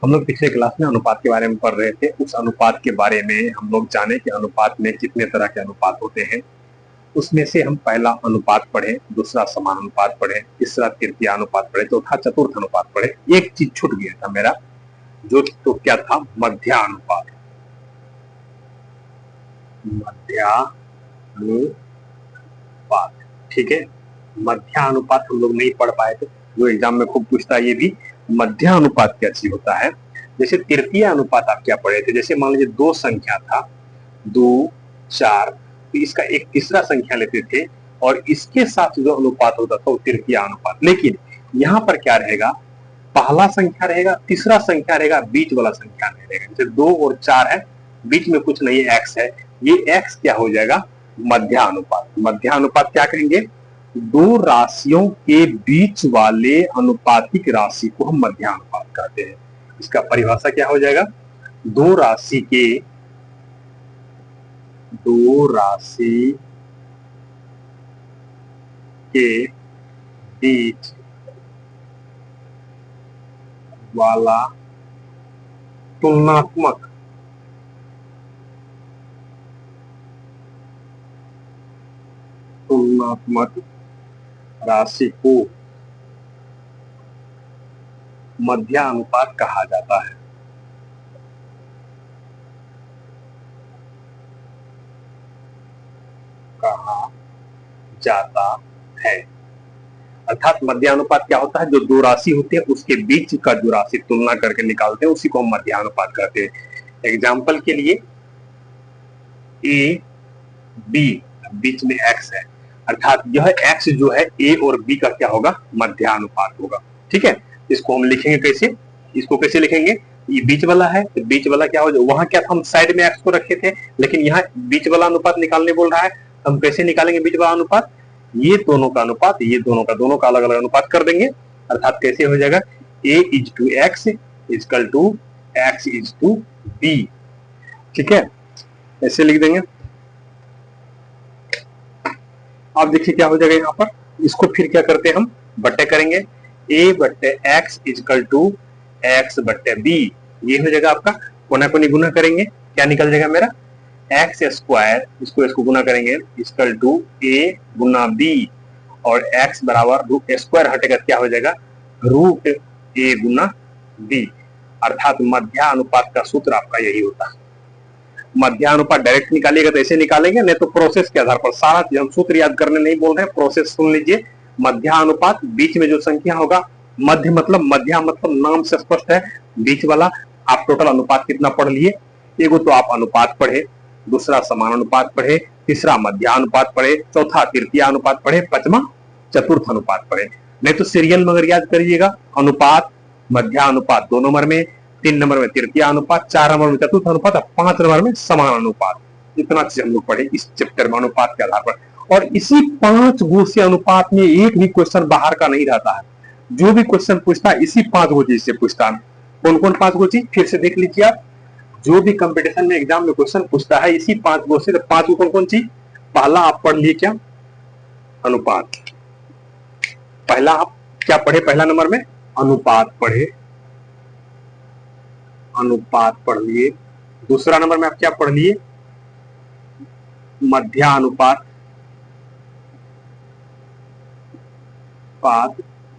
हम लोग पिछले क्लास में अनुपात के बारे में पढ़ रहे थे। उस अनुपात के बारे में हम लोग जाने कि अनुपात में कितने तरह के अनुपात होते हैं। उसमें से हम पहला अनुपात पढ़े, दूसरा समान अनुपात पढ़े, तीसरा तृतीय अनुपात पढ़े, चौथा चतुर्थ अनुपात पढ़े। एक चीज छूट गया था मेरा, जो तो क्या था? मध्यानुपात। मध्यानुपात, ठीक है। मध्यानुपात हम लोग नहीं पढ़ पाए थे, जो एग्जाम में खूब पूछता है ये भी। मध्यानुपात क्या चीज होता है? जैसे तृतीय अनुपात आप क्या पढ़े थे? जैसे मान लीजिए दो संख्या था, 2, 4, तो इसका एक तीसरा संख्या लेते थे और इसके साथ जो अनुपात होता था वो तृतीय अनुपात। लेकिन यहाँ पर क्या रहेगा? पहला संख्या रहेगा, तीसरा संख्या रहेगा, बीच वाला संख्या नहीं रहेगा। जैसे 2 और 4 है, बीच में कुछ नहीं, एक्स है, ये एक्स क्या हो जाएगा? मध्यानुपात। मध्यानुपात क्या कहेंगे? दो राशियों के बीच वाले अनुपातिक राशि को हम मध्यानुपात कहते हैं। इसका परिभाषा क्या हो जाएगा? दो राशि के बीच वाला तुलनात्मक राशि को मध्यानुपात कहा जाता है। अर्थात मध्यानुपात क्या होता है? जो दो राशि होते हैं उसके बीच का जो राशि तुलना करके निकालते हैं उसी को हम मध्यानुपात कहते हैं। एग्जाम्पल के लिए ए बी, बीच में एक्स है, अर्थात यह एक्स जो है ए और बी का क्या होगा? मध्यानुपात होगा। ठीक है, इसको हम लिखेंगे कैसे? इसको कैसे लिखेंगे? ये बीच वाला है तो बीच वाला क्या हो जाए? वहां क्या था? हम साइड में एक्स को रखे थे, लेकिन यहाँ बीच वाला अनुपात निकालने बोल रहा है। हम कैसे निकालेंगे बीच वाला अनुपात? ये दोनों का अनुपात, ये दोनों का अलग अलग अनुपात कर देंगे। अर्थात कैसे हो जाएगा? a is to x is equal to x is to b. ठीक है, ऐसे लिख देंगे। अब देखिए क्या हो जाएगा यहाँ पर। इसको फिर क्या करते हैं हम? बट्टे करेंगे। a बट्टे एक्स इजकल टू एक्स बट्टे बी, ये हो जाएगा आपका। कोना कोनी गुना करेंगे, क्या निकल जाएगा मेरा? एक्स स्क्वायर, इसको गुना करेंगे, इजकल टू ए गुना बी, और एक्स बराबर रूट स्क्वायर हटेगा, क्या हो जाएगा? रूट ए गुना बी। अर्थात मध्यानुपात का सूत्र आपका यही होता है। मध्यानुपात डायरेक्ट निकालिएगा तो ऐसे निकालेंगे, नहीं तो प्रोसेस के आधार पर। सारा चीज हम सूत्र याद करने नहीं बोल रहे हैं, प्रोसेस सुन लीजिए। मध्यानुपात, बीच में जो संख्या होगा, मध्य मतलब नाम से स्पष्ट है, बीच वाला। आप टोटल अनुपात कितना पढ़ लिए? एगो तो आप अनुपात पढ़े, दूसरा समान अनुपात पढ़े, तीसरा मध्यानुपात पढ़े, चौथा तृतीय अनुपात पढ़े, पांचवा चतुर्थ अनुपात पढ़े। नहीं तो सीरियल में अगर याद करिएगा, अनुपात, मध्यानुपात 2 नंबर में, 3 नंबर में तृतीय अनुपात, 4 नंबर में चतुर्थ अनुपात, 5 नंबर में समान अनुपात। इतना चीज हम लोग पढ़े इस चैप्टर में अनुपात के आधार पर। और इसी 5 गो से अनुपात में एक भी क्वेश्चन बाहर का नहीं रहता है। जो भी क्वेश्चन पूछता है इसी 5 गो चीज से पूछता है। कौन कौन 5 गो चीज? फिर से देख लीजिए आप। जो भी कंपटीशन में एग्जाम में क्वेश्चन पूछता है इसी 5 गो से। तो 5 गो कौन कौन चीज? पहला आप पढ़ लिए क्या? अनुपात। पहला आप क्या पढ़े? पहला नंबर में अनुपात पढ़े, अनुपात पढ़ लिए। दूसरा नंबर में आप क्या पढ़ लिए? मध्यानुपात,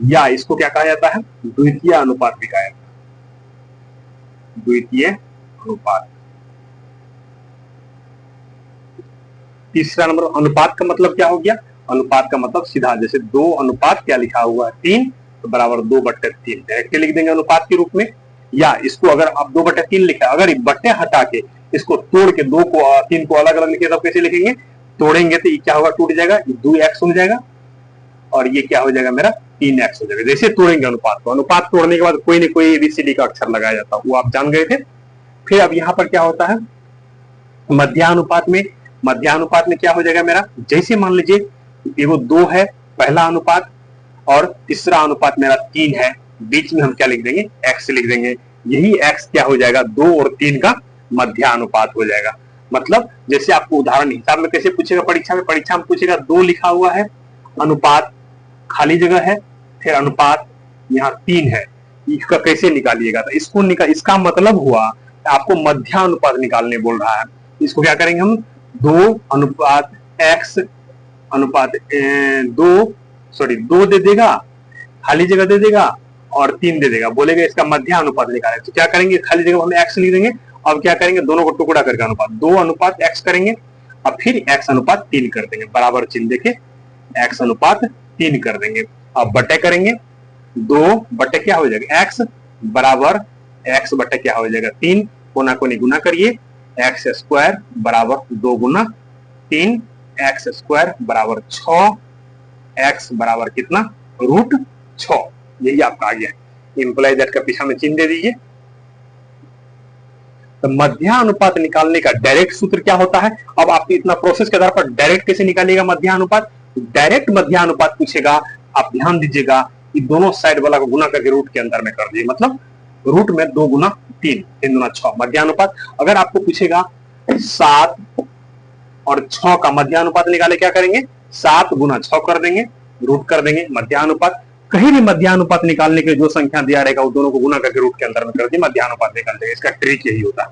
या इसको क्या कहा जाता है? द्वितीय अनुपात भी कहा जाता है। द्वितीय अनुपात। तीसरा नंबर अनुपात का मतलब क्या हो गया? अनुपात का मतलब सीधा, जैसे 2 अनुपात क्या लिखा हुआ है? 3, तो बराबर 2/3 डायरेक्ट लिख देंगे अनुपात के रूप में। या इसको अगर आप 2/3 लिखा, अगर बट्टे हटा के इसको तोड़ के 2 को 3 को अलग अलग लिखे, तो कैसे लिखेंगे? तोड़ेंगे तो ये क्या होगा? टूट जाएगा, 2x हो जाएगा, और ये क्या हो जाएगा मेरा? 3x हो जाएगा। जैसे तोड़ेंगे अनुपात को, अनुपात तोड़ने के बाद कोई ना कोई ABCD का अक्षर लगाया जाता है, वो आप जान गए थे। फिर अब यहाँ पर क्या होता है? मध्यानुपात में क्या हो जाएगा मेरा? जैसे मान लीजिए एगो 2 है पहला अनुपात, और तीसरा अनुपात मेरा 3 है, बीच में हम क्या लिख देंगे? x लिख देंगे। यही x क्या हो जाएगा? 2 और 3 का मध्यानुपात हो जाएगा। मतलब जैसे आपको उदाहरण हिसाब में कैसे पूछेगा परीक्षा में? परीक्षा में पूछेगा 2 लिखा हुआ है, अनुपात खाली जगह है, फिर अनुपात यहाँ 3 है, इसका कैसे निकालिएगा, तो इसका मतलब हुआ आपको मध्यानुपात निकालने बोल रहा है। इसको क्या करेंगे हम, 2 अनुपात x अनुपात 2 दे देगा, खाली जगह दे देगा और 3 दे देगा, बोलेगा इसका मध्यानुपात निकालें। तो क्या करेंगे, खाली जगह हम x लिख देंगे। अब क्या करेंगे, दोनों को टुकड़ा करके अनुपात 2 अनुपात x करेंगे और फिर x अनुपात 3 कर देंगे, बराबर चिन्ह देके x अनुपात 3 कर देंगे। अब बटे करेंगे, 2 बटे क्या हो जाएगा x बराबर x बटे क्या हो जाएगा 3, कोना कोनी गुना करिए, x स्क्वायर बराबर 2 गुना 3, x स्क्वायर बराबर 6, x बराबर कितना √6। यही आपका आ गया। इंप्लाई दैट का पीछा में चिन्ह दे दीजिए। तो मध्यानुपात निकालने का डायरेक्ट सूत्र क्या होता है, अब आप इतना प्रोसेस के आधार पर डायरेक्ट कैसे निकालिएगा मध्यानुपात, डायरेक्ट मध्यानुपात पूछेगा, आप ध्यान दीजिएगा कि दोनों साइड वाला को गुना करके रूट के अंदर में कर दीजिए, मतलब रूट में 2 गुना 3, 3 गुना 6 मध्यानुपात। अगर आपको पूछेगा 7 और 6 का मध्यानुपात निकाले, क्या करेंगे, 7 गुना 6 कर देंगे, रूट कर देंगे मध्यानुपात। कहीं भी मध्यानुपात निकालने के जो संख्या दिया रहेगा वो दोनों को गुना करके रूट के अंदर में कर दिए, मध्यानुपात निकाल देंगे। इसका ट्रिक यही होता है।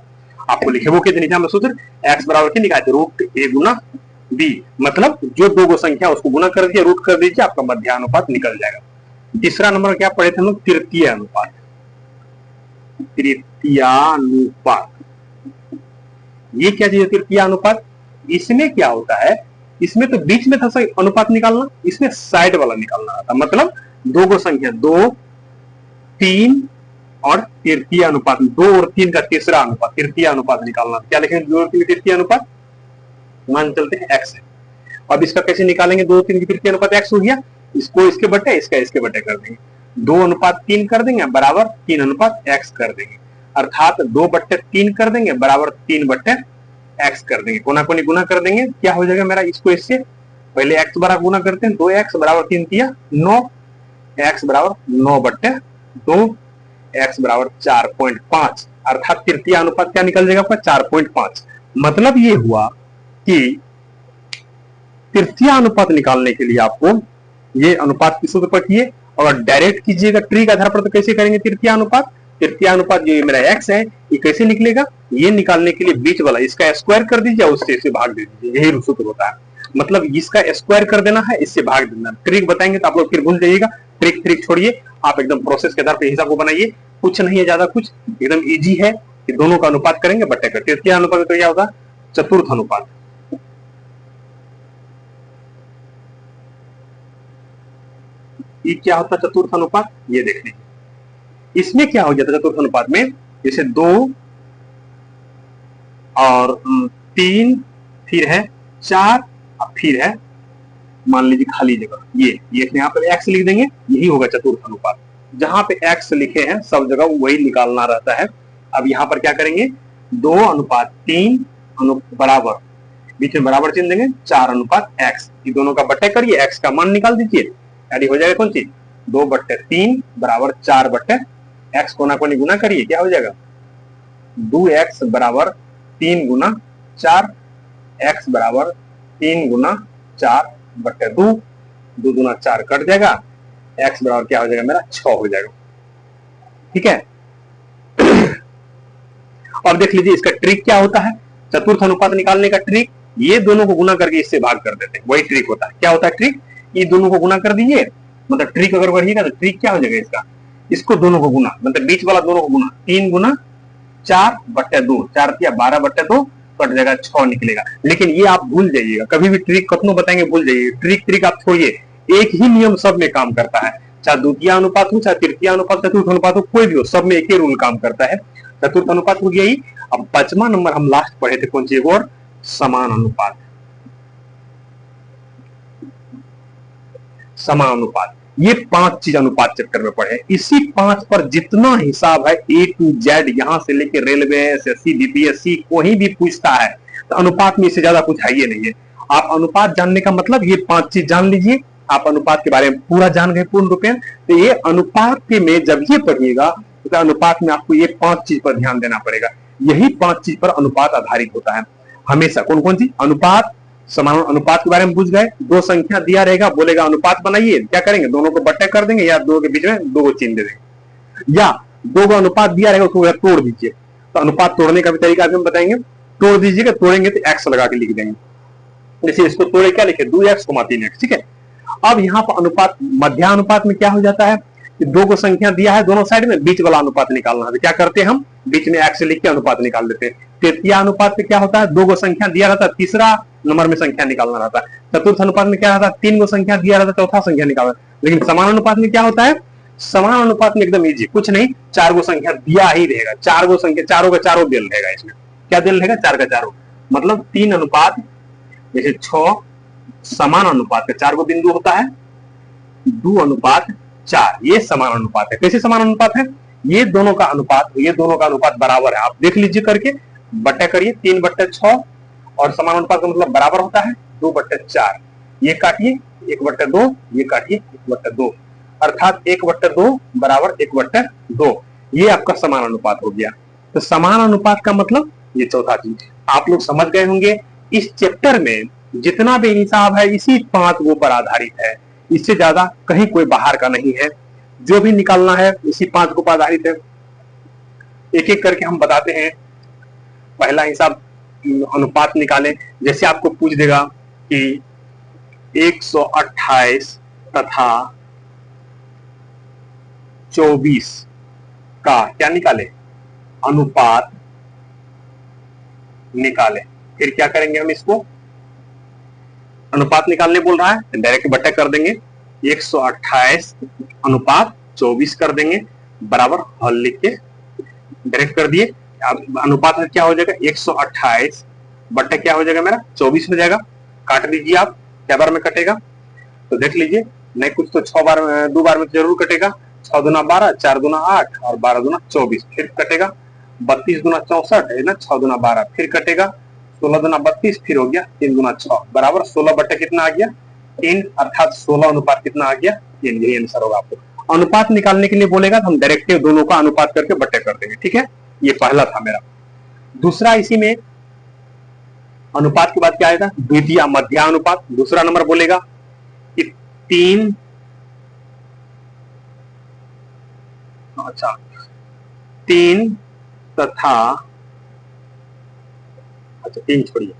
आपको लिखे वो कितने नीचे में सूत्र, x बराबर क्या निकालते, रूट a गुना b, मतलब जो दो संख्या उसको गुना कर दिया, रूट कर दीजिए, आपका मध्यानुपात निकल जाएगा। तीसरा नंबर क्या पढ़े थे हम लोग, तृतीय अनुपात। तृतीयानुपात ये क्या चीज है, तृतीय अनुपात। इसमें क्या होता है, इसमें तो बीच में था सही अनुपात निकालना, इसमें साइड वाला निकालना था, मतलब दो को संख्या 2, 3 और तृतीय अनुपात, 2 और 3 का तीसरा अनुपात, तृतीय अनुपात निकालना। क्या लिखेंगे, 2 और 3 तृतीय अनुपात, मान चलते हैं x है। अब इसका कैसे निकालेंगे, 2 और 3 की तृतीय अनुपात x हो गया, इसको इसके बटे, इसका इसके बटे कर देंगे, 2 अनुपात 3 कर देंगे बराबर 3 अनुपात x कर देंगे, अर्थात 2 बट्टे 3 कर देंगे बराबर 3 बट्टे x कर देंगे, कोना कोनी गुना कर देंगे। क्या हो जाएगा मेरा, इसको इससे पहले x बराबर गुना करते हैं, 2x बराबर 3 तिया 9, x बराबर 9 बट्टे 2, x बराबर 4.5, अर्थात तृतीय अनुपात क्या निकल जाएगा आपका 4.5। मतलब ये हुआ कि तृतीय अनुपात निकालने के लिए आपको ये अनुपात की सूत्र पढ़िए, और डायरेक्ट कीजिएगा ट्री के आधार पर, तो कैसे करेंगे तृतीय अनुपात। तृतीय अनुपात जो मेरा x है ये कैसे निकलेगा, ये निकालने के लिए बीच वाला इसका स्क्वायर कर दीजिए, उससे इसे भाग दे दीजिए, यही सूत्र होता है। मतलब इसका स्क्वायर कर देना है, इससे भाग देना। ट्रिक बताएंगे तो आप लोग फिर भूल जाइएगा, ट्रिक छोड़िए, आप एकदम प्रोसेस के आधार पर हिसाब को बनाइए, कुछ नहीं है ज्यादा कुछ, एकदम इजी है कि दोनों का अनुपात करेंगे बट्टे कर। तृतीय अनुपात तो क्या होता है, चतुर्थ अनुपात। ये क्या होता है चतुर्थ अनुपात, ये देखने। इसमें क्या हो जाता है चतुर्थ अनुपात में, जैसे 2 और 3 फिर है 4 और फिर है मान लीजिए खाली जगह, ये यहाँ पर x लिख देंगे, यही होगा चतुर्थ अनुपात। जहां पे x लिखे हैं सब जगह वही निकालना रहता है। अब यहाँ पर क्या करेंगे, 2 अनुपात 3 बराबर, बीच में बराबर चिन्ह देंगे, 4 अनुपात x, ये दोनों का बट्टे करिए, x का मान निकाल दीजिए, यानी हो जाएगा कौन सी 2 बट्टे 3 बराबर 4 बट्टे x, कोना कोनी गुना करिए, क्या हो जाएगा 2x बराबर 3 गुना 4, x बराबर 3 गुना 4 बट्टे 2, 2 गुना 4 कट जाएगा, x बराबर क्या हो जाएगा मेरा 6 हो जाएगा। ठीक है। और देख लीजिए इसका ट्रिक क्या होता है, चतुर्थ अनुपात निकालने का ट्रिक, ये दोनों को गुना करके इससे भाग कर देते हैं, वही ट्रिक होता है। क्या होता है ट्रिक, ये दोनों को गुना कर दीजिए, मतलब ट्रिक अगर बढ़िएगा तो ट्रिक क्या हो जाएगा इसका, इसको दोनों को गुना, मतलब बीच वाला दोनों को गुना, 3 गुना 4 बट्टे 2, 4 तिया 12 बट्टे 2 कट जाएगा, 6 निकलेगा। लेकिन ये आप भूल जाइएगा, कभी भी ट्रिक कतनो बताएंगे भूल जाइए, ट्रिक आप छोड़िए, एक ही नियम सब में काम करता है, चाहे द्वितीय अनुपात हो, चाहे तृतीय अनुपात, चतुर्थ अनुपात हो, कोई भी हो, सब में एक ही रूल काम करता है। चतुर्थ अनुपात हो गया ही। अब 5वां नंबर हम लास्ट पढ़े थे कौन सी, एक और समान अनुपात। समान अनुपात, ये 5 चीज अनुपात चैप्टर में पढ़े, इसी 5 पर जितना हिसाब है A to Z, यहां से लेके रेलवे, SSC, BPSC कोई भी पूछता है, तो अनुपात में इससे ज्यादा कुछ है ये नहीं है। आप अनुपात जानने का मतलब ये 5 चीज जान लीजिए, आप अनुपात के बारे में पूरा जान गए पूर्ण रूप में। तो ये अनुपात के में जब ये पढ़िएगा तो अनुपात में आपको ये 5 चीज पर ध्यान देना पड़ेगा, यही 5 चीज पर अनुपात आधारित होता है हमेशा। कौन कौन सी, अनुपात, समान अनुपात के बारे में पूछ गए, 2 संख्या दिया रहेगा, बोलेगा अनुपात बनाइए, क्या करेंगे, दोनों को बट्टे कर देंगे या 2 के बीच में 2 को चिन्ह दे देंगे, या दो का अनुपात दिया रहेगा उसको तोड़ दीजिए। तो अनुपात तोड़ने का भी तरीका भी हम बताएंगे। तोड़ दीजिएगा, तोड़ेंगे तो एक्स लगा के लिख देंगे। जैसे इसको तोड़े क्या लिखे, 2x, 3x, ठीक है। अब यहाँ पर अनुपात, मध्यानुपात में क्या हो जाता है कि दो को संख्या दिया है दोनों साइड में, बीच वाला अनुपात निकालना है। तो क्या करते हैं हम, बीच में एक्स लिख के अनुपात निकाल देते हैं। तृतीय अनुपात में क्या होता है, दो को संख्या दिया रहता है, तीसरा नंबर में संख्या निकालना रहता है। चतुर्थ अनुपात में क्या रहता है, तीन को संख्या दिया रहता है, चौथा संख्या निकालना। लेकिन समान अनुपात में क्या होता है, समान अनुपात में एकदम इजी, कुछ नहीं, चार को संख्या दिया ही रहेगा, चार को संख्या, चारों का चारों दिल रहेगा। इसमें क्या दिल रहेगा, चार का चारों, मतलब 3 अनुपात, जैसे 6 समान अनुपात का 4 को बिंदु होता है, 2 अनुपात 4, ये समान अनुपात है। कैसे समान अनुपात है, ये दोनों का अनुपात, ये दोनों का अनुपात बराबर है। आप देख लीजिए करके, बट्टा करिए, 3/6 और समान अनुपात का मतलब बराबर होता है 2/4। ये काटिए 1/2, ये काटिए 1/2, अर्थात 1/2 बराबर 1/2, ये आपका समान अनुपात हो गया। तो समान अनुपात का मतलब ये चौथा चीज आप लोग समझ गए होंगे। इस चैप्टर में जितना भी हिसाब है इसी 5 गो पर आधारित है, इससे ज्यादा कहीं कोई बाहर का नहीं है। जो भी निकालना है इसी 5 गो पर आधारित है। एक एक करके हम बताते हैं। पहला हिसाब अनुपात निकालें, जैसे आपको पूछ देगा कि 128 तथा 24 का क्या निकाले, अनुपात निकाले। फिर क्या करेंगे हम, इसको अनुपात निकालने बोल रहा है, डायरेक्ट बट्टा कर देंगे, 128 अनुपात 24 कर देंगे, बराबर हल लिख के डायरेक्ट कर दिए। अब अनुपात में क्या हो जाएगा, 128 बट्टा क्या हो जाएगा मेरा 24 हो जाएगा। काट लीजिए आप, क्या बार में कटेगा तो देख लीजिए, नहीं कुछ तो 6 बार, 2 बार में जरूर कटेगा। 6 दूना 12, 4 दूना 8 और 12 दूना 24, फिर कटेगा। 32 दूना 64 है ना, 6 दूना 12, फिर कटेगा। 16 दूना 32, फिर हो गया 3 दूना 6, बराबर 16 बट्टे कितना आ गया 3, अर्थात 16 अनुपात कितना आ गया 3। यही आंसर होगा। आपको अनुपात निकालने के लिए बोलेगा तो हम डायरेक्ट दोनों का अनुपात करके बट्टे कर देंगे, ठीक है। ये पहला था मेरा। दूसरा, इसी में अनुपात के बाद क्या आएगा, द्वितीय मध्यानुपात। दूसरा नंबर बोलेगा कि 3, अच्छा 3 तथा, अच्छा 3 छोड़िए,